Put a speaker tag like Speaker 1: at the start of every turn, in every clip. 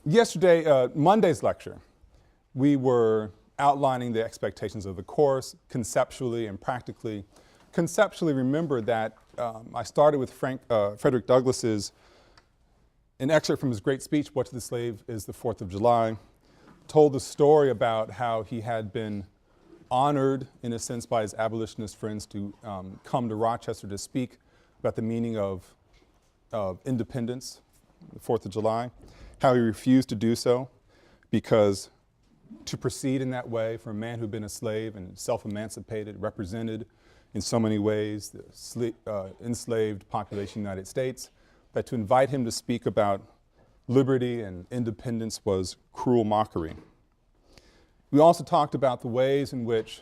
Speaker 1: Yesterday, Monday's lecture, we were outlining the expectations of the course conceptually and practically. Conceptually, remember that I started with Frederick Douglass's, an excerpt from his great speech, What to the Slave is the 4th of July, told the story about how he had been honored, in a sense, by his abolitionist friends to come to Rochester to speak about the meaning of independence, the 4th of July, how he refused to do so because to proceed in that way for a man who'd been a slave and self-emancipated, represented in so many ways, the enslaved population of the United States, that to invite him to speak about liberty and independence was cruel mockery. We also talked about the ways in which,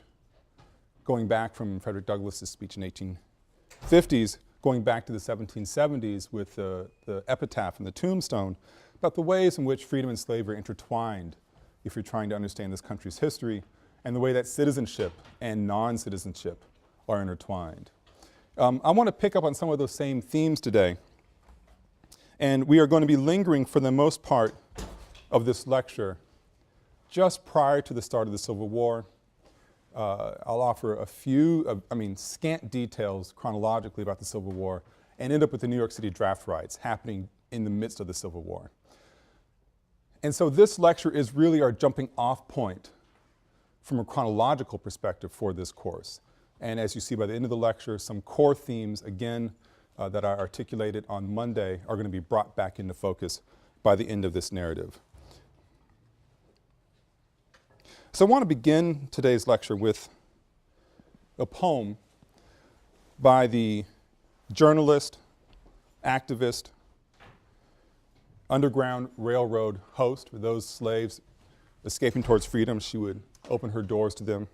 Speaker 1: going back from Frederick Douglass's speech in 1850s, going back to the 1770s with the epitaph and the tombstone, about the ways in which freedom and slavery are intertwined if you're trying to understand this country's history, and the way that citizenship and non-citizenship are intertwined. I want to pick up on some of those same themes today, and we are going to be lingering for the most part of this lecture just prior to the start of the Civil War. I'll offer a few, scant details chronologically about the Civil War and end up with the New York City draft riots happening in the midst of the Civil War. And so this lecture is really our jumping off point from a chronological perspective for this course. And as you see by the end of the lecture, some core themes, again, that I articulated on Monday are going to be brought back into focus by the end of this narrative. So I want to begin today's lecture with a poem by the journalist, activist, Underground Railroad host. For those slaves escaping towards freedom, she would open her doors to them.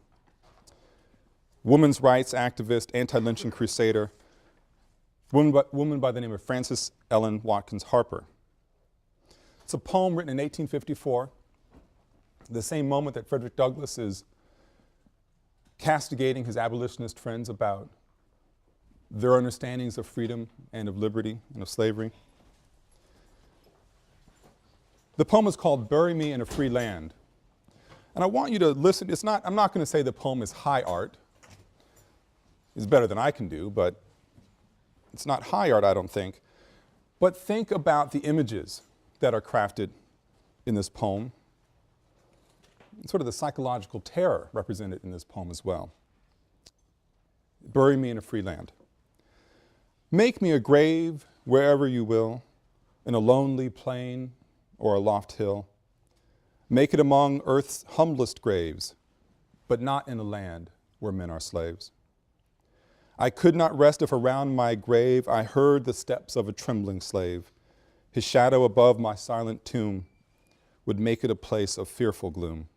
Speaker 1: Women's rights activist, anti-lynching crusader, woman by the name of Frances Ellen Watkins Harper. It's a poem written in 1854, the same moment that Frederick Douglass is castigating his abolitionist friends about their understandings of freedom and of liberty and of slavery. The poem is called Bury Me in a Free Land. And I want you to listen. I'm not going to say the poem is high art. It's better than I can do, but it's not high art, I don't think. But think about the images that are crafted in this poem, and sort of the psychological terror represented in this poem as well. Bury me in a free land. Make me a grave wherever you will, in a lonely plain or a loft hill. Make it among earth's humblest graves, but not in a land where men are slaves. I could not rest if around my grave I heard the steps of a trembling slave. His shadow above my silent tomb would make it a place of fearful gloom.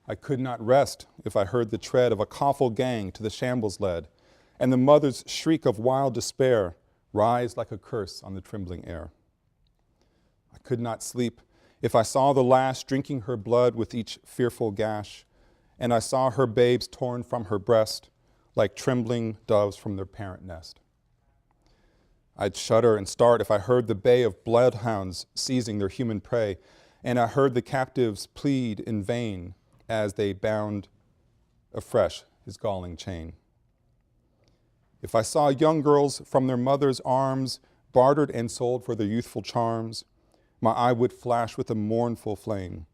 Speaker 1: I could not rest if I heard the tread of a coffle gang to the shambles led, and the mother's shriek of wild despair rise like a curse on the trembling air. I could not sleep if I saw the lash drinking her blood with each fearful gash, and I saw her babes torn from her breast like trembling doves from their parent nest. I'd shudder and start if I heard the bay of bloodhounds seizing their human prey, and I heard the captives plead in vain as they bound afresh his galling chain. If I saw young girls from their mother's arms bartered and sold for their youthful charms, my eye would flash with a mournful flame,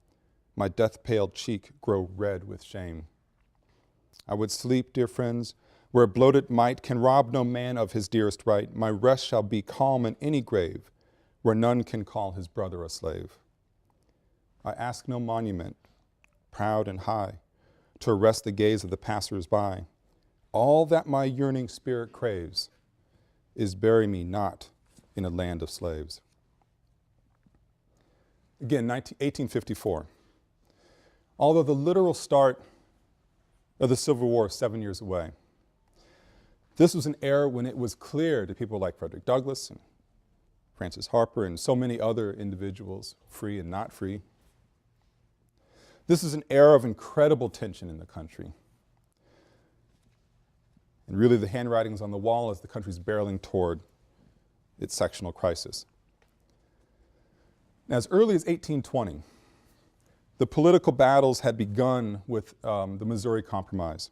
Speaker 1: my death-pale cheek grow red with shame. I would sleep, dear friends, where bloated might can rob no man of his dearest right. My rest shall be calm in any grave, where none can call his brother a slave. I ask no monument, proud and high, to arrest the gaze of the passers-by. All that my yearning spirit craves is bury me not in a land of slaves. Again, 1854. Although the literal start of the Civil War is 7 years away, this was an era when it was clear to people like Frederick Douglass and Frances Harper and so many other individuals, free and not free. This is an era of incredible tension in the country. And really the handwriting's on the wall as the country's barreling toward its sectional crisis. As early as 1820, the political battles had begun with the Missouri Compromise,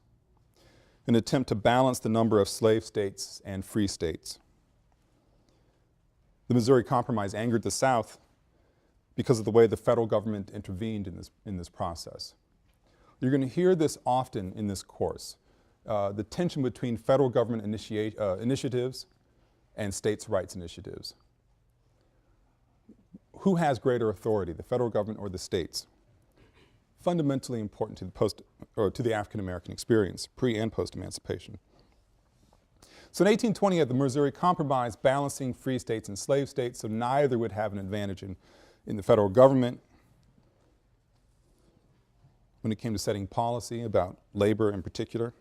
Speaker 1: an attempt to balance the number of slave states and free states. The Missouri Compromise angered the South because of the way the federal government intervened in this process. You're going to hear this often in this course, the tension between federal government initiatives and states' rights initiatives. Who has greater authority, the federal government or the states? Fundamentally important to the African American experience, pre and post-emancipation. So in 1820, you had the Missouri Compromise balancing free states and slave states, so neither would have an advantage in the federal government when it came to setting policy about labor in particular.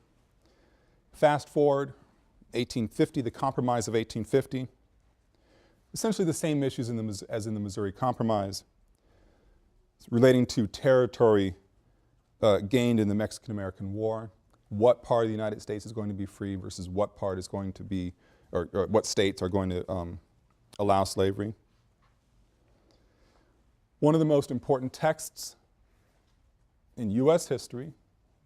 Speaker 1: Fast forward, 1850, the Compromise of 1850, essentially the same issues as in the Missouri Compromise, relating to territory gained in the Mexican-American War, what part of the United States is going to be free versus what part is going to be, or what states are going to allow slavery. One of the most important texts in U.S. history,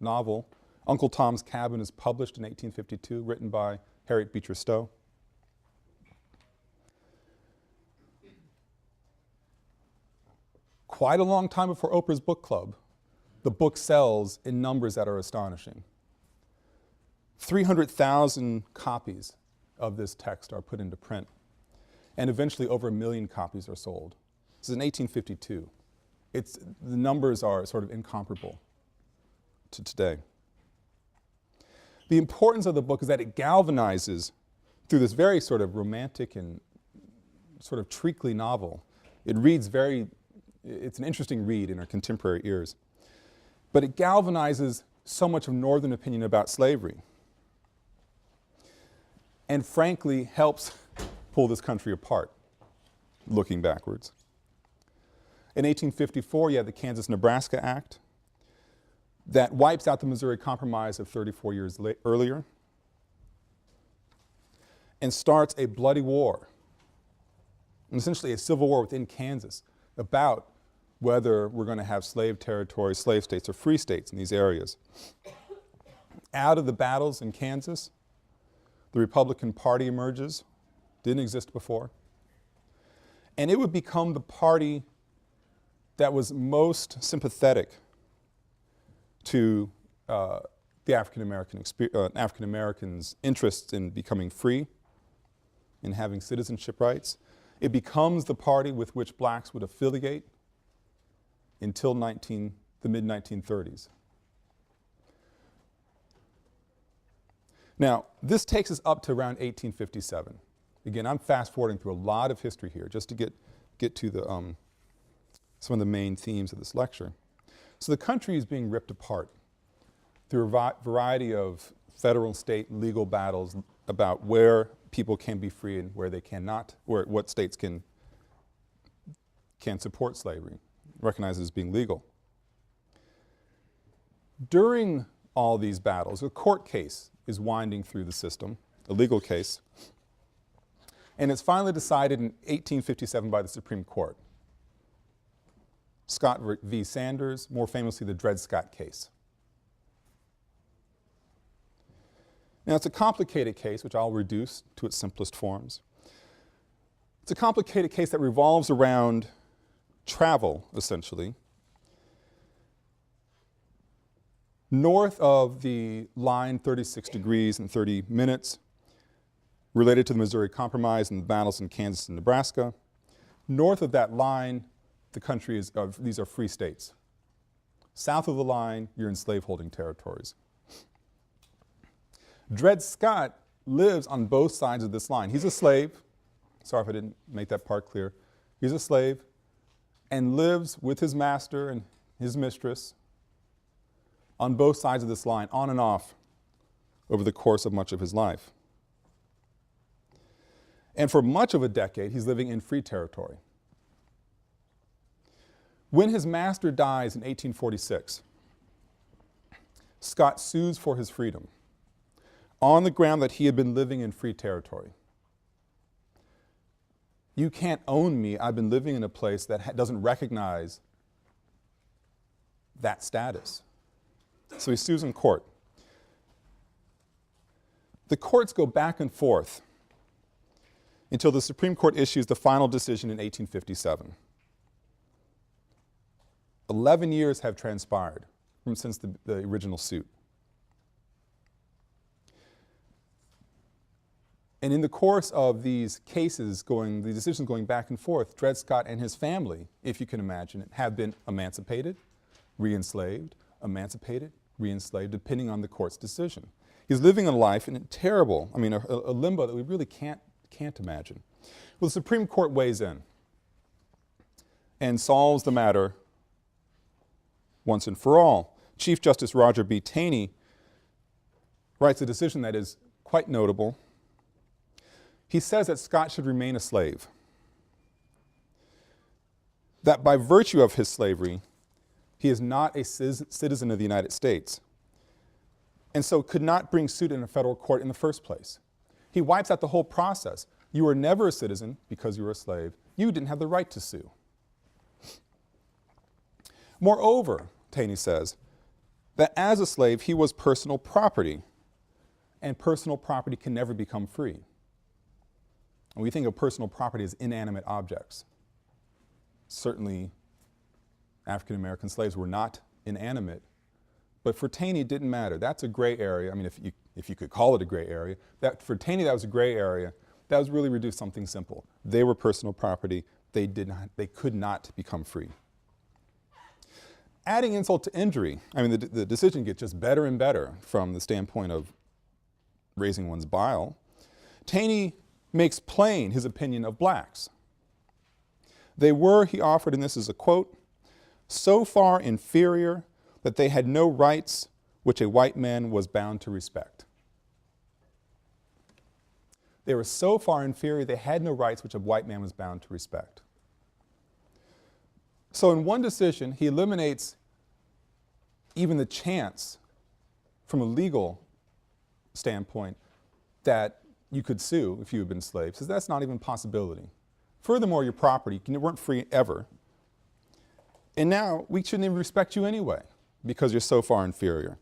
Speaker 1: novel, Uncle Tom's Cabin, is published in 1852, written by Harriet Beecher Stowe. Quite a long time before Oprah's book club, the book sells in numbers that are astonishing. 300,000 copies of this text are put into print, and eventually over 1 million copies are sold. This is in 1852. The numbers are sort of incomparable to today. The importance of the book is that it galvanizes through this very sort of romantic and sort of treacly novel. It reads it's an interesting read in our contemporary ears. But it galvanizes so much of Northern opinion about slavery, and frankly helps pull this country apart, looking backwards. In 1854, you have the Kansas-Nebraska Act that wipes out the Missouri Compromise of 34 years earlier and starts a bloody war, and essentially a civil war within Kansas about whether we're going to have slave territories, slave states, or free states in these areas. Out of the battles in Kansas, the Republican Party emerges, didn't exist before, and it would become the party that was most sympathetic to the African Americans' interests in becoming free, in having citizenship rights. It becomes the party with which blacks would affiliate until the mid-1930s. Now, this takes us up to around 1857. Again, I'm fast-forwarding through a lot of history here just to get to some of the main themes of this lecture. So the country is being ripped apart through a variety of federal and state legal battles about where people can be free and where they cannot, what states can support slavery, recognized as being legal. During all these battles, a court case is winding through the system, a legal case, and it's finally decided in 1857 by the Supreme Court. Scott v. Sanders, more famously the Dred Scott case. Now, it's a complicated case, which I'll reduce to its simplest forms. It's a complicated case that revolves around travel, essentially. North of the line 36 degrees and 30 minutes, related to the Missouri Compromise and the battles in Kansas and Nebraska. North of that line, the country these are free states. South of the line, you're in slaveholding territories. Dred Scott lives on both sides of this line. He's a slave. Sorry if I didn't make that part clear. He's a slave and lives with his master and his mistress on both sides of this line, on and off, over the course of much of his life. And for much of a decade, he's living in free territory. When his master dies in 1846, Scott sues for his freedom on the ground that he had been living in free territory. You can't own me. I've been living in a place that doesn't recognize that status. So he sues in court. The courts go back and forth until the Supreme Court issues the final decision in 1857. 11 years have transpired since the original suit. And in the course of these cases the decisions going back and forth, Dred Scott and his family, if you can imagine it, have been emancipated, re-enslaved, emancipated, re-enslaved, depending on the court's decision. He's living a life in a terrible, a limbo that we really can't imagine. Well, the Supreme Court weighs in and solves the matter once and for all. Chief Justice Roger B. Taney writes a decision that is quite notable. He says that Scott should remain a slave, that by virtue of his slavery, he is not a citizen of the United States, and so could not bring suit in a federal court in the first place. He wipes out the whole process. You were never a citizen because you were a slave. You didn't have the right to sue. Moreover, Taney says, that as a slave, he was personal property, and personal property can never become free. And we think of personal property as inanimate objects. Certainly, African-American slaves were not inanimate, but for Taney it didn't matter. That's a gray area. If you could call it a gray area. For Taney that was a gray area. That was really reduced to something simple. They were personal property. They could not become free. Adding insult to injury, the decision gets just better and better from the standpoint of raising one's bile. Taney makes plain his opinion of blacks. They were, he offered, and this is a quote, so far inferior that they had no rights which a white man was bound to respect. They were so far inferior they had no rights which a white man was bound to respect. So in one decision, he eliminates even the chance from a legal standpoint that you could sue if you had been slaves. Says that's not even a possibility. Furthermore, your property, you weren't free ever. And now we shouldn't even respect you anyway because you're so far inferior.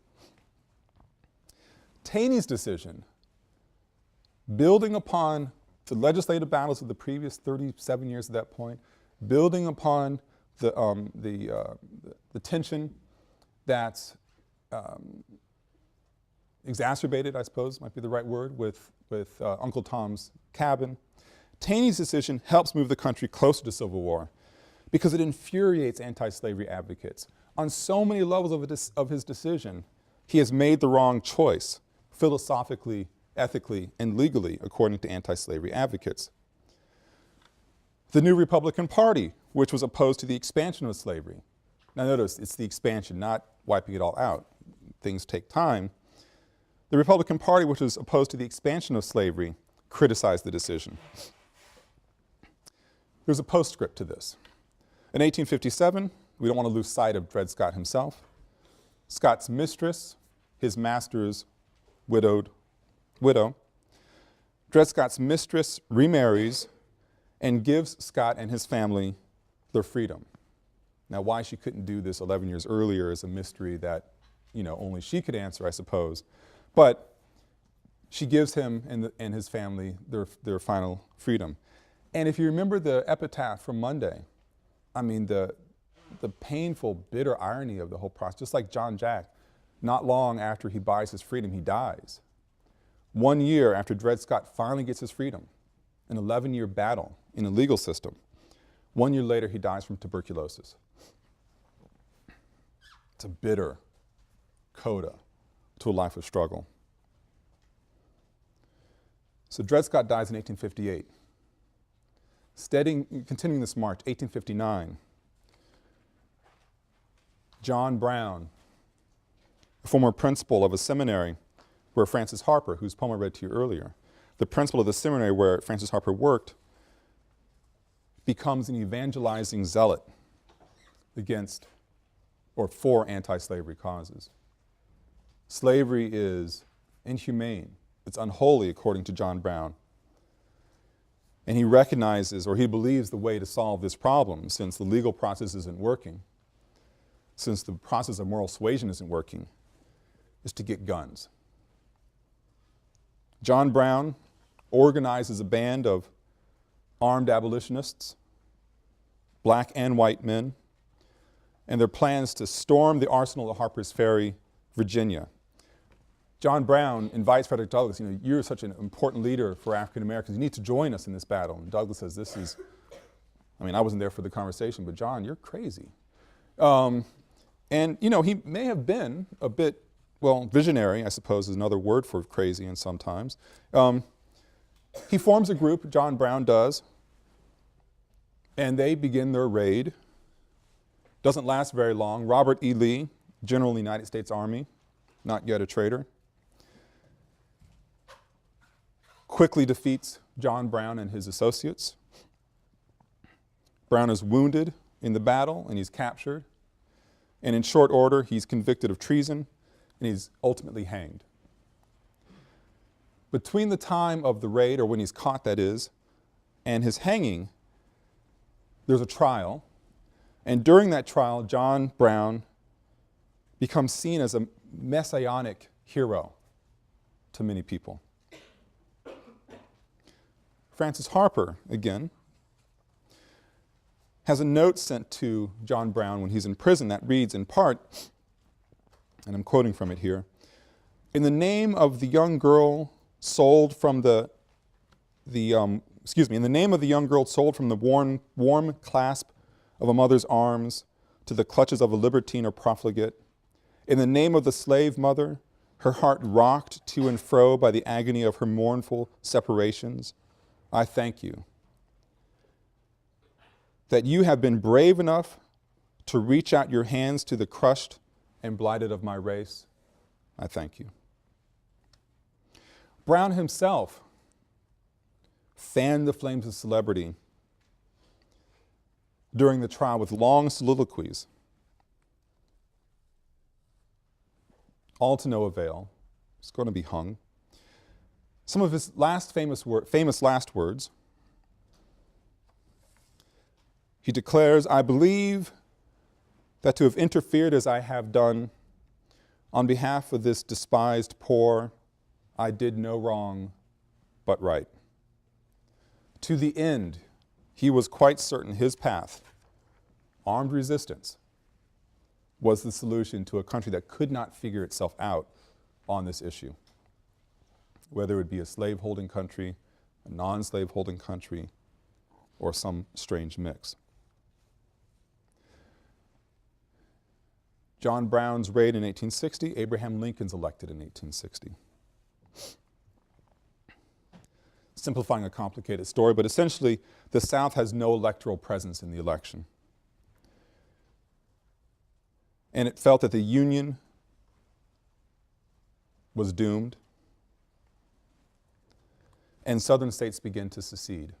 Speaker 1: Taney's decision, building upon the legislative battles of the previous 37 years at that point, building upon the tension that's exacerbated, I suppose might be the right word, with Uncle Tom's Cabin. Taney's decision helps move the country closer to civil war because it infuriates anti-slavery advocates. On so many levels of his decision, he has made the wrong choice, philosophically, ethically, and legally, according to anti-slavery advocates. The new Republican Party, which was opposed to the expansion of slavery. Now notice, it's the expansion, not wiping it all out. Things take time. The Republican Party, which was opposed to the expansion of slavery, criticized the decision. There's a postscript to this. In 1857, we don't want to lose sight of Dred Scott himself. Scott's mistress, his master's widow, Dred Scott's mistress remarries and gives Scott and his family their freedom. Now, why she couldn't do this 11 years earlier is a mystery that, only she could answer, I suppose. But she gives him and his family their final freedom. And if you remember the epitaph from Monday, the painful, bitter irony of the whole process, just like John Jack, not long after he buys his freedom, he dies. 1 year after Dred Scott finally gets his freedom, an 11-year battle in the legal system. 1 year later, he dies from tuberculosis. It's a bitter coda to a life of struggle. So Dred Scott dies in 1858. Continuing this march, 1859, John Brown, a former principal of a seminary where Francis Harper, whose poem I read to you earlier, the principal of the seminary where Francis Harper worked, becomes an evangelizing zealot against or for anti-slavery causes. Slavery is inhumane. It's unholy, according to John Brown. And he recognizes, or he believes, the way to solve this problem, since the legal process isn't working, since the process of moral suasion isn't working, is to get guns. John Brown organizes a band of armed abolitionists, black and white men, and their plans to storm the arsenal at Harpers Ferry, Virginia. John Brown invites Frederick Douglass, you're such an important leader for African Americans, you need to join us in this battle. And Douglass says, I wasn't there for the conversation, but John, you're crazy. And he may have been a bit, visionary, I suppose is another word for crazy in sometimes. He forms a group, John Brown does, and they begin their raid. Doesn't last very long. Robert E. Lee, General of the United States Army, not yet a traitor, quickly defeats John Brown and his associates. Brown is wounded in the battle and he's captured. And in short order, he's convicted of treason and he's ultimately hanged. Between the time of the raid, or when he's caught that is, and his hanging, there's a trial. And during that trial, John Brown becomes seen as a messianic hero to many people. Francis Harper, again, has a note sent to John Brown when he's in prison that reads in part, and I'm quoting from it here, "In the name of the young girl sold from the warm clasp of a mother's arms to the clutches of a libertine or profligate, in the name of the slave mother, her heart rocked to and fro by the agony of her mournful separations, I thank you that you have been brave enough to reach out your hands to the crushed and blighted of my race. I thank you." Brown himself fanned the flames of celebrity during the trial with long soliloquies, all to no avail. He's going to be hung. Some of his last famous last words, he declares, "I believe that to have interfered as I have done on behalf of this despised poor, I did no wrong but right." To the end, he was quite certain his path, armed resistance, was the solution to a country that could not figure itself out on this issue, whether it would be a slave-holding country, a non-slave-holding country, or some strange mix. John Brown's raid in 1860, Abraham Lincoln's elected in 1860. Simplifying a complicated story, but essentially the South has no electoral presence in the election. And it felt that the Union was doomed, and Southern states began to secede.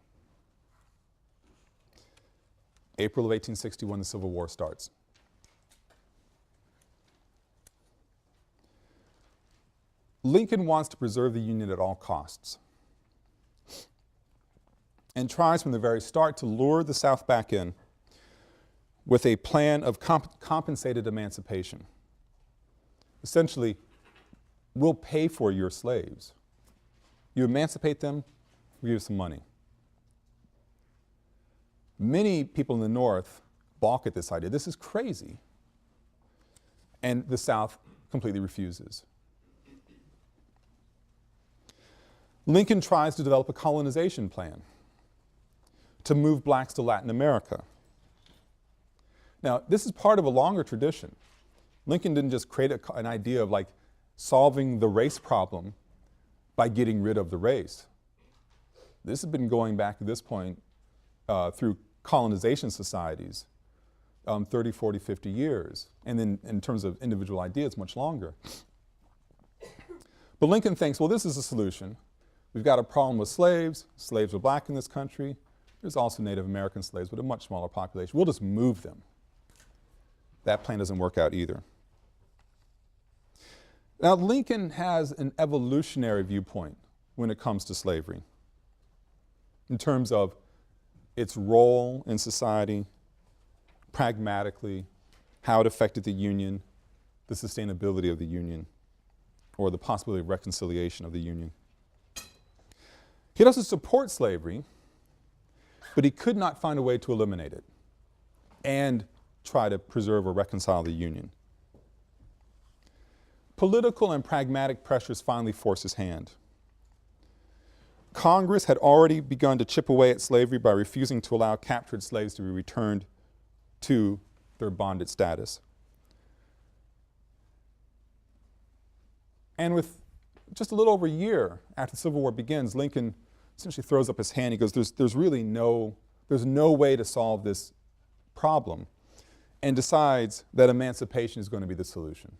Speaker 1: April of 1861, the Civil War starts. Lincoln wants to preserve the Union at all costs and tries from the very start to lure the South back in with a plan of compensated emancipation. Essentially, we'll pay for your slaves. You emancipate them, we give you some money. Many people in the North balk at this idea. This is crazy. And the South completely refuses. Lincoln tries to develop a colonization plan to move blacks to Latin America. Now, this is part of a longer tradition. Lincoln didn't just create an idea of like solving the race problem by getting rid of the race. This has been going back at this point through colonization societies, 30, 40, 50 years. And then in terms of individual ideas, much longer. But Lincoln thinks, well, this is a solution. We've got a problem with slaves. Slaves are black in this country. There's also Native American slaves, but a much smaller population. We'll just move them. That plan doesn't work out either. Now, Lincoln has an evolutionary viewpoint when it comes to slavery. in terms of its role in society, pragmatically, how it affected the Union, the sustainability of the Union, or the possibility of reconciliation of the Union. He doesn't support slavery, but he could not find a way to eliminate it and try to preserve or reconcile the Union. Political and pragmatic pressures finally forced his hand. Congress had already begun to chip away at slavery by refusing to allow captured slaves to be returned to their bonded status. And with just a little over a year after the Civil War begins, Lincoln essentially throws up his hand. He goes, there's no way to solve this problem, and decides that emancipation is going to be the solution.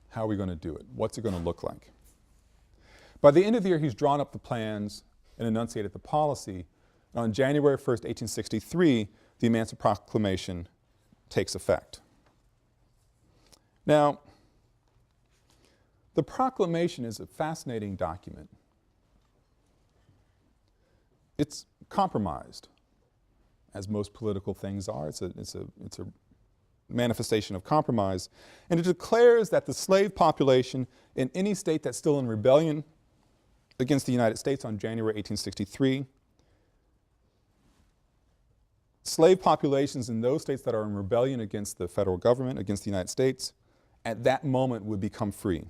Speaker 1: How are we going to do it? What's it going to look like? By the end of the year, he's drawn up the plans and enunciated the policy. And on January 1st, 1863, the Emancipation Proclamation takes effect. Now, the proclamation is a fascinating document. It's compromised, as most political things are. It's a manifestation of compromise. And it declares that the slave population in any state that's still in rebellion against the United States on January 1863, slave populations in those states that are in rebellion against the federal government, against the United States, at that moment would become free.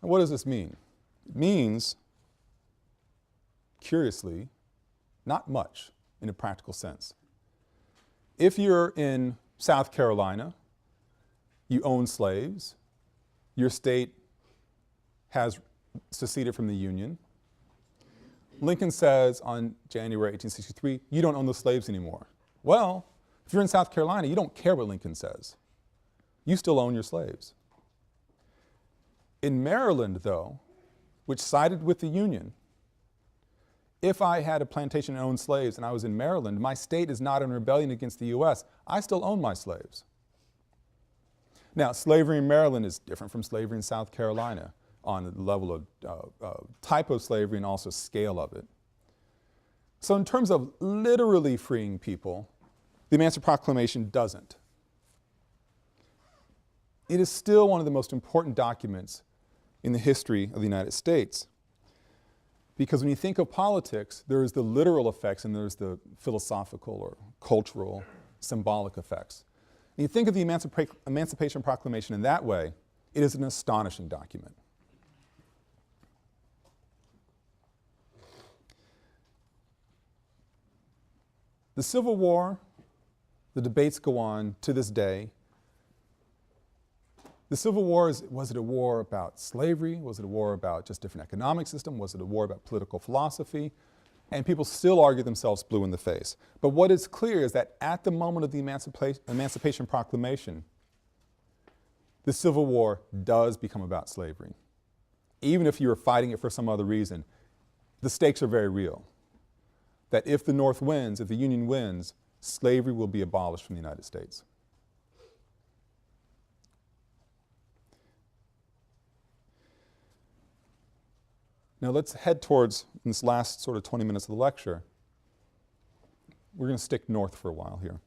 Speaker 1: Now, what does this mean? It means, curiously, not much in a practical sense. If you're in South Carolina, you own slaves, your state has seceded from the Union. Lincoln says on January 1863, you don't own the slaves anymore. Well, if you're in South Carolina, you don't care what Lincoln says. You still own your slaves. In Maryland, though, which sided with the Union, if I had a plantation and owned slaves and I was in Maryland, my state is not in rebellion against the U.S., I still own my slaves. Now, slavery in Maryland is different from slavery in South Carolina on the level of type of slavery and also scale of it. So in terms of literally freeing people, the Emancipation Proclamation doesn't. It is still one of the most important documents in the history of the United States. Because when you think of politics, there is the literal effects and there's the philosophical or cultural, symbolic effects. And you think of the Emancipation Proclamation in that way, it is an astonishing document. The Civil War, the debates go on to this day. The Civil War, was it a war about slavery? Was it a war about just different economic system? Was it a war about political philosophy? And people still argue themselves blue in the face. But what is clear is that at the moment of the Emancipation Proclamation, the Civil War does become about slavery. Even if you were fighting it for some other reason, the stakes are very real. That if the North wins, if the Union wins, slavery will be abolished from the United States. Now let's head towards, in this last sort of 20 minutes of the lecture, we're going to stick north for a while here.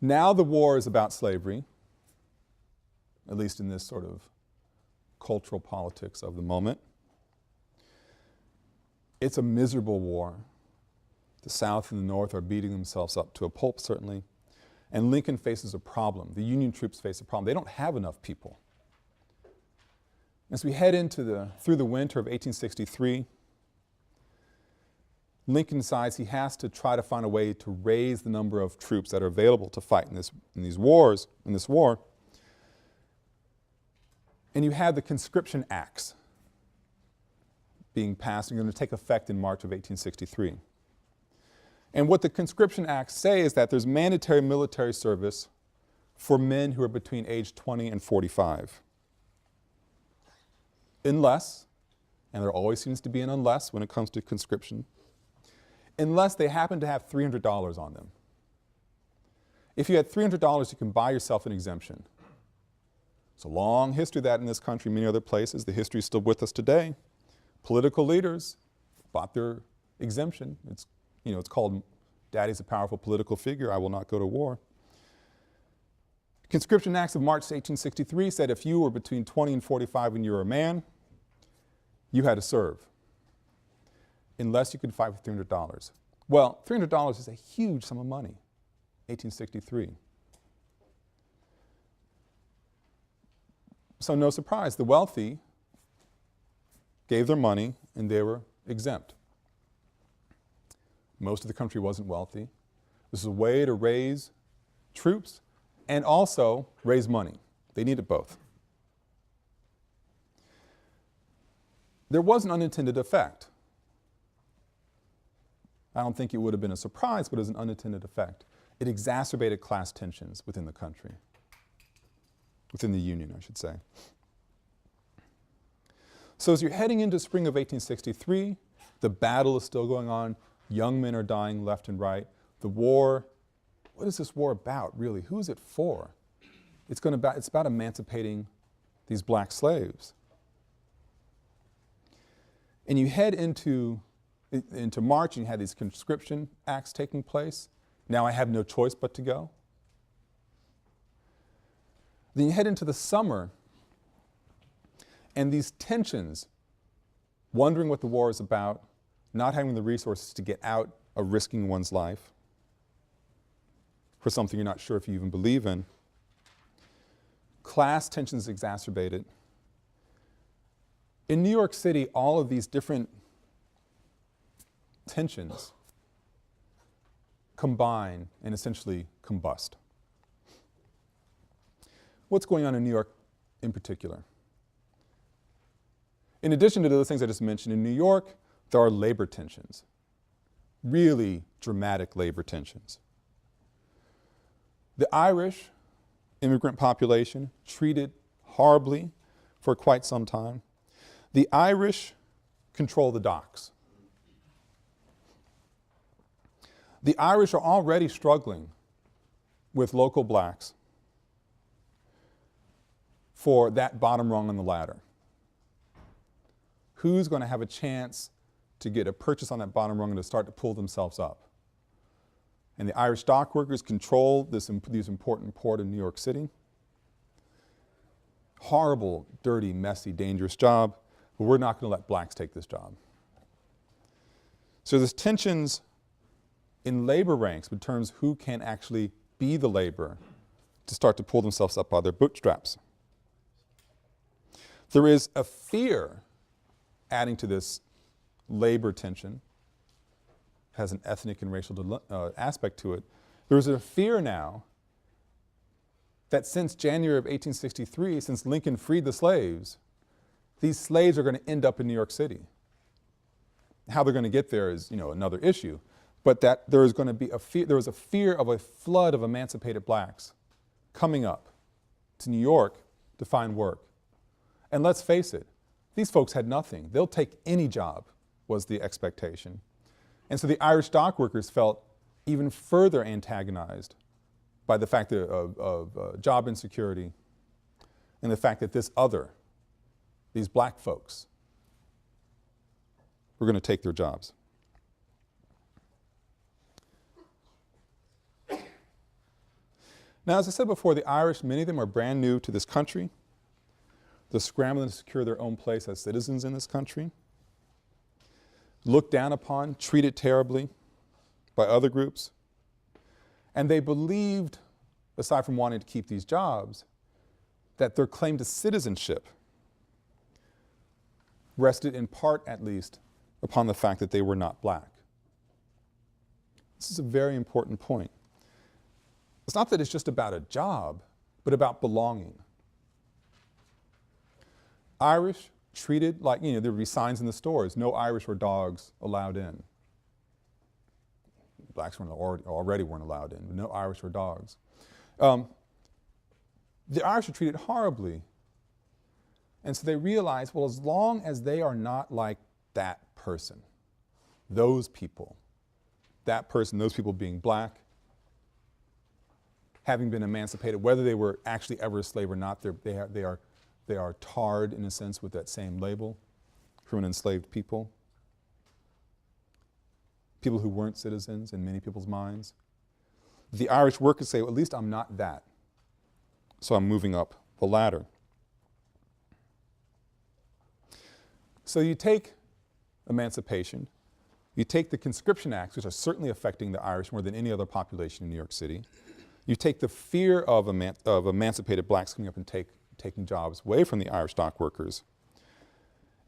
Speaker 1: Now the war is about slavery, at least in this sort of cultural politics of the moment. It's a miserable war. The South and the North are beating themselves up to a pulp, certainly. And Lincoln faces a problem. The Union troops face a problem. They don't have enough people. As we head through the winter of 1863, Lincoln decides he has to try to find a way to raise the number of troops that are available to fight in this war. And you have the Conscription Acts being passed and going to take effect in March of 1863. And what the Conscription Acts say is that there's mandatory military service for men who are between age 20 and 45. Unless, and there always seems to be an unless when it comes to conscription, unless they happen to have $300 on them. If you had $300, you can buy yourself an exemption. It's a long history of that in this country, many other places. The history is still with us today. Political leaders bought their exemption. It's, you know, it's called Daddy's a powerful political figure, I will not go to war. Conscription Acts of March 1863 said if you were between 20 and 45 and you were a man, you had to serve, unless you could fight for $300. Well, $300 is a huge sum of money, 1863. So no surprise, the wealthy gave their money and they were exempt. Most of the country wasn't wealthy. This is a way to raise troops and also raise money. They needed both. There was an unintended effect. I don't think it would have been a surprise, but it was an unintended effect. It exacerbated class tensions within the country, within the Union, I should say. So as you're heading into spring of 1863, the battle is still going on. Young men are dying left and right. The war, what is this war about, really? Who is it for? It's about emancipating these black slaves. And you head into March and you had these Conscription Acts taking place. Now I have no choice but to go. Then you head into the summer and these tensions, wondering what the war is about, not having the resources to get out of risking one's life for something you're not sure if you even believe in. Class tensions exacerbated. In New York City, all of these different tensions combine and essentially combust. What's going on in New York in particular? In addition to those things I just mentioned, in New York, there are labor tensions, really dramatic labor tensions. The Irish immigrant population treated horribly for quite some time. The Irish control the docks. The Irish are already struggling with local blacks for that bottom rung on the ladder. Who's going to have a chance to get a purchase on that bottom rung and to start to pull themselves up? And the Irish dock workers control this important port in New York City. Horrible, dirty, messy, dangerous job, but we're not going to let blacks take this job. So there's tensions in labor ranks in terms of who can actually be the laborer to start to pull themselves up by their bootstraps. There is a fear adding to this labor tension, has an ethnic and racial aspect to it. There is a fear now that since January of 1863, since Lincoln freed the slaves, these slaves are going to end up in New York City. How they're going to get there is, another issue, but that there is going to be there was a fear of a flood of emancipated blacks coming up to New York to find work. And let's face it, these folks had nothing. They'll take any job, was the expectation. And so the Irish dock workers felt even further antagonized by the fact of job insecurity and the fact that these black folks, were going to take their jobs. Now, as I said before, the Irish, many of them are brand new to this country. They're scrambling to secure their own place as citizens in this country. Looked down upon, treated terribly by other groups. And they believed, aside from wanting to keep these jobs, that their claim to citizenship rested in part, at least, upon the fact that they were not black. This is a very important point. It's not that it's just about a job, but about belonging. Irish treated like, there would be signs in the stores, no Irish or dogs allowed in. Blacks already weren't allowed in, but no Irish or dogs. The Irish are treated horribly. And so they realize, well, as long as they are not like that person, those people, that person, those people being black, having been emancipated, whether they were actually ever a slave or not, they are tarred, in a sense, with that same label, criminal enslaved people. People who weren't citizens in many people's minds. The Irish workers say, well, at least I'm not that, so I'm moving up the ladder. So you take emancipation, you take the Conscription Acts, which are certainly affecting the Irish more than any other population in New York City. You take the fear of emancipated blacks coming up and taking jobs away from the Irish dock workers,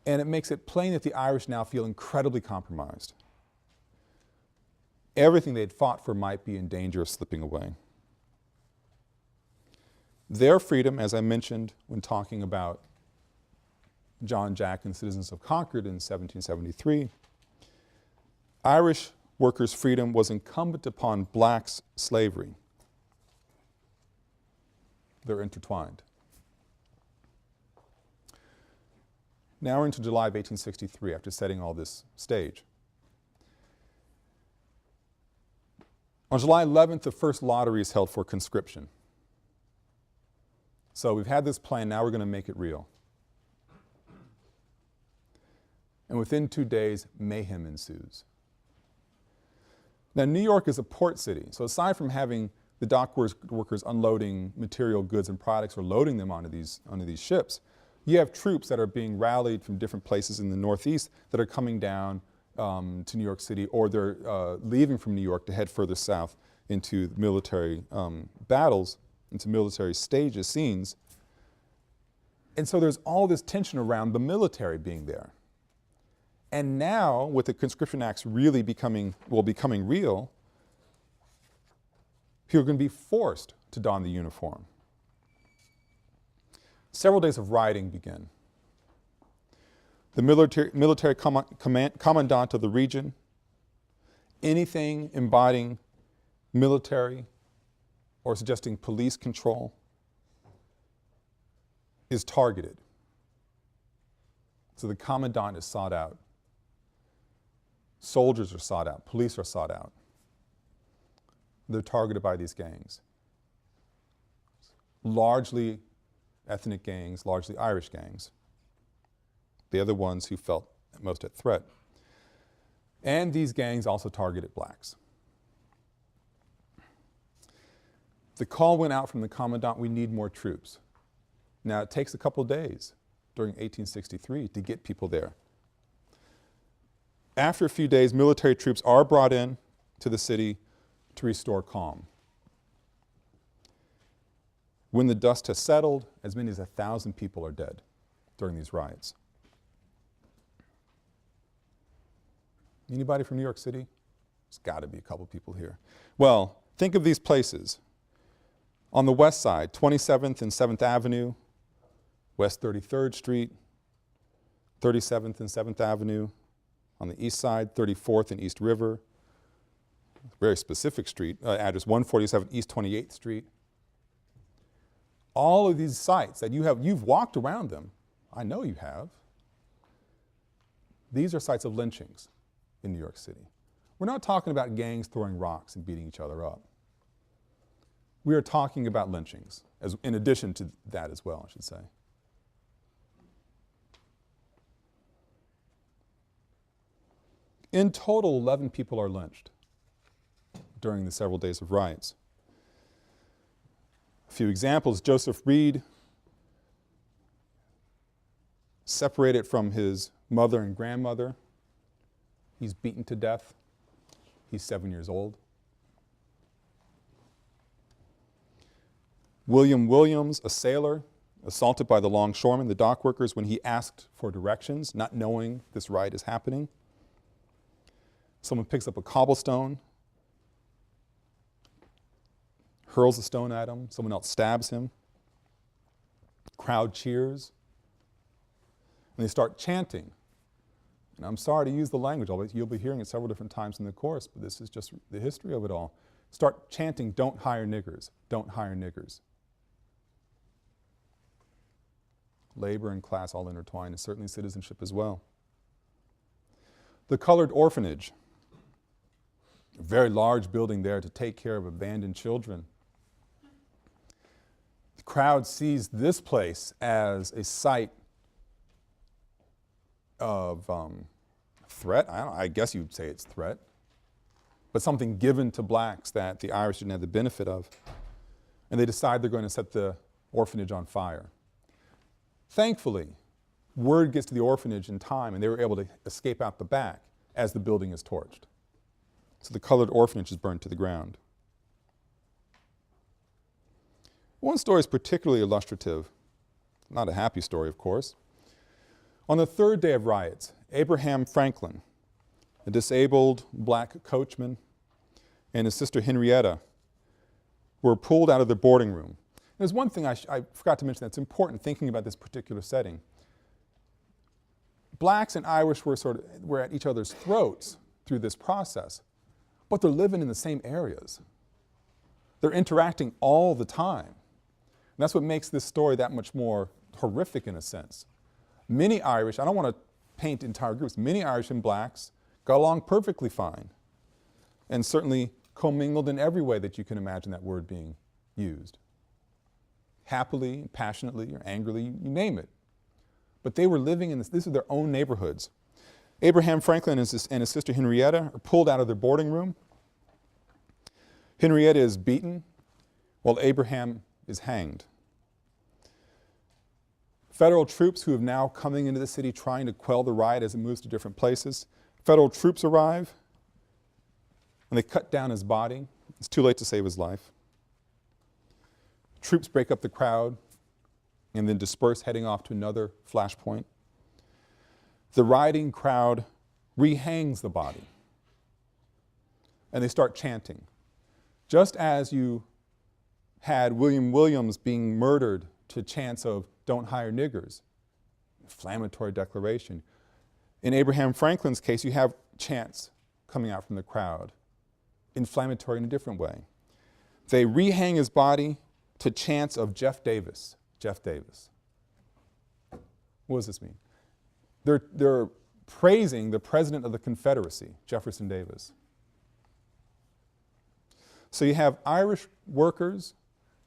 Speaker 1: and it makes it plain that the Irish now feel incredibly compromised. Everything they'd fought for might be in danger of slipping away. Their freedom, as I mentioned when talking about John Jack and Citizens of Concord in 1773, Irish workers' freedom was incumbent upon blacks' slavery. They're intertwined. Now we're into July of 1863, after setting all this stage. On July 11th, the first lottery is held for conscription. So we've had this plan, now we're going to make it real. And within 2 days, mayhem ensues. Now, New York is a port city, so aside from having the dock workers unloading material goods and products or loading them onto these ships, you have troops that are being rallied from different places in the Northeast that are coming down to New York City, or they're leaving from New York to head further south into military battles, into military scenes. And so there's all this tension around the military being there. And now, with the Conscription Acts really becoming real, people are going to be forced to don the uniform. Several days of rioting begin. The military commandant of the region, anything embodying military or suggesting police control is targeted. So the commandant is sought out. Soldiers are sought out. Police are sought out. They're targeted by these gangs. Largely ethnic gangs, largely Irish gangs. They're the ones who felt most at threat. And these gangs also targeted blacks. The call went out from the commandant, we need more troops. Now it takes a couple days during 1863 to get people there. After a few days, military troops are brought in to the city to restore calm. When the dust has settled, as many as 1,000 people are dead during these riots. Anybody from New York City? There's got to be a couple people here. Well, think of these places. On the west side, 27th and 7th Avenue, West 33rd Street, 37th and 7th Avenue. On the east side, 34th and East River, very specific street, address 147 East 28th Street. All of these sites that you've walked around them, I know you have. These are sites of lynchings in New York City. We're not talking about gangs throwing rocks and beating each other up. We are talking about lynchings, in addition to that as well, I should say. In total, 11 people are lynched during the several days of riots. A few examples: Joseph Reed, separated from his mother and grandmother. He's beaten to death. He's 7 years old. William Williams, a sailor, assaulted by the longshoremen, the dock workers, when he asked for directions, not knowing this riot is happening. Someone picks up a cobblestone, hurls a stone at him. Someone else stabs him. Crowd cheers. And they start chanting. And I'm sorry to use the language, you'll be hearing it several different times in the course, but this is just the history of it all. Start chanting, "Don't hire niggers, don't hire niggers." Labor and class all intertwined, and certainly citizenship as well. The Colored Orphanage, a very large building there to take care of abandoned children. The crowd sees this place as a site of threat. I guess you'd say it's threat, but something given to blacks that the Irish didn't have the benefit of. And they decide they're going to set the orphanage on fire. Thankfully, word gets to the orphanage in time and they were able to escape out the back as the building is torched. So the colored orphanage is burned to the ground. One story is particularly illustrative, not a happy story, of course. On the third day of riots, Abraham Franklin, a disabled black coachman, and his sister Henrietta were pulled out of their boarding room. There's one thing I forgot to mention that's important thinking about this particular setting. Blacks and Irish were at each other's throats through this process, but they're living in the same areas. They're interacting all the time. And that's what makes this story that much more horrific in a sense. Many Irish, I don't want to paint entire groups, many Irish and blacks got along perfectly fine and certainly commingled in every way that you can imagine that word being used. Happily, passionately, or angrily, you name it. But they were living in these are their own neighborhoods. Abraham Franklin and his sister Henrietta are pulled out of their boarding room. Henrietta is beaten while Abraham is hanged. Federal troops who have now coming into the city trying to quell the riot as it moves to different places. Federal troops arrive and they cut down his body. It's too late to save his life. Troops break up the crowd and then disperse, heading off to another flashpoint. The rioting crowd rehangs the body and they start chanting. Just as you had William Williams being murdered to chants of "Don't hire niggers," inflammatory declaration. In Abraham Franklin's case, you have chants coming out from the crowd, inflammatory in a different way. They rehang his body to chants of Jeff Davis, Jeff Davis. What does this mean? They're praising the President of the Confederacy, Jefferson Davis. So you have Irish workers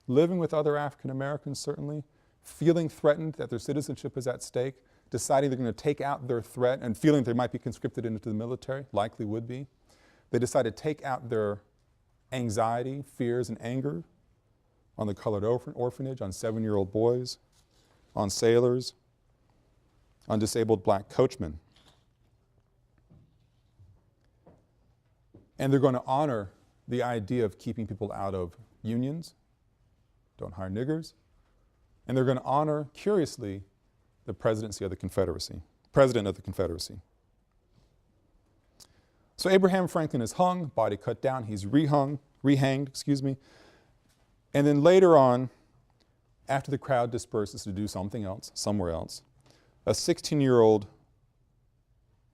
Speaker 1: living with other African Americans, certainly, feeling threatened that their citizenship is at stake, deciding they're going to take out their threat and feeling they might be conscripted into the military, likely would be. They decide to take out their anxiety, fears, and anger on the colored orphanage, on 7-year-old boys, on sailors, on disabled black coachmen. And they're going to honor the idea of keeping people out of unions, don't hire niggers, and they're going to honor, curiously, the presidency of the Confederacy, president of the Confederacy. So Abraham Franklin is hung, body cut down, he's rehanged, and then later on, after the crowd disperses to do something else, somewhere else, a 16-year-old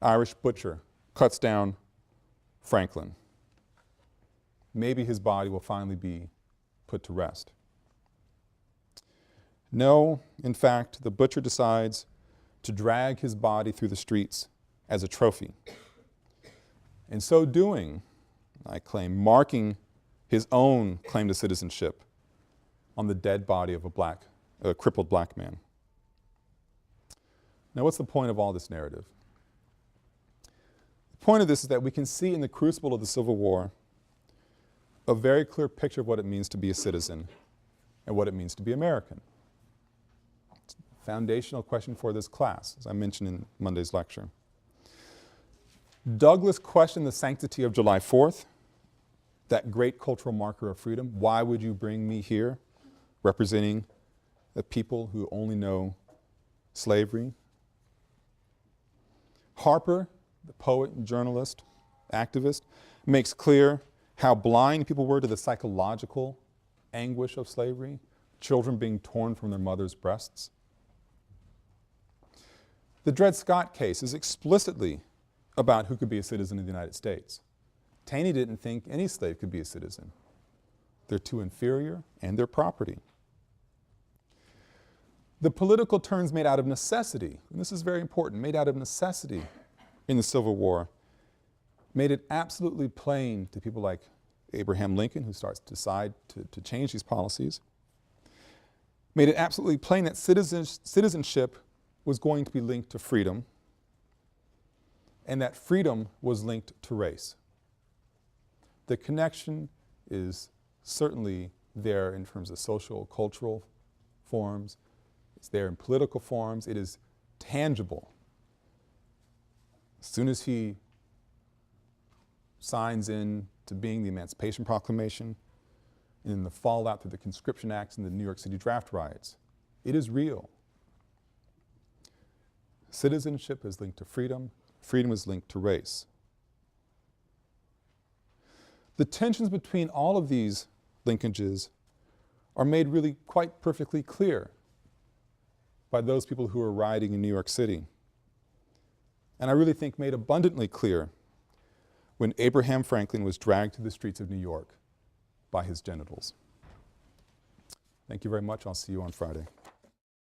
Speaker 1: Irish butcher cuts down Franklin. Maybe his body will finally be put to rest. No, in fact, the butcher decides to drag his body through the streets as a trophy. In so doing, I claim, marking his own claim to citizenship on the dead body of a crippled black man. Now, what's the point of all this narrative? The point of this is that we can see in the crucible of the Civil War a very clear picture of what it means to be a citizen and what it means to be American. It's a foundational question for this class, as I mentioned in Monday's lecture. Douglass questioned the sanctity of July 4th, that great cultural marker of freedom. Why would you bring me here, representing a people who only know slavery? Harper, the poet and journalist, activist, makes clear how blind people were to the psychological anguish of slavery, children being torn from their mother's breasts. The Dred Scott case is explicitly about who could be a citizen of the United States. Taney didn't think any slave could be a citizen. They're too inferior and they're property. The political turns made out of necessity, and this is very important, made out of necessity in the Civil War, made it absolutely plain to people like Abraham Lincoln, who starts to decide to change these policies, made it absolutely plain that citizenship was going to be linked to freedom, and that freedom was linked to race. The connection is certainly there in terms of social, cultural forms. It's there in political forms. It is tangible. As soon as he signs in to being the Emancipation Proclamation, and in the fallout through the Conscription Acts and the New York City draft riots, it is real. Citizenship is linked to freedom. Freedom is linked to race. The tensions between all of these linkages are made really quite perfectly clear by those people who are rioting in New York City. And I really think made abundantly clear when Abraham Franklin was dragged to the streets of New York by his genitals. Thank you very much. I'll see you on Friday.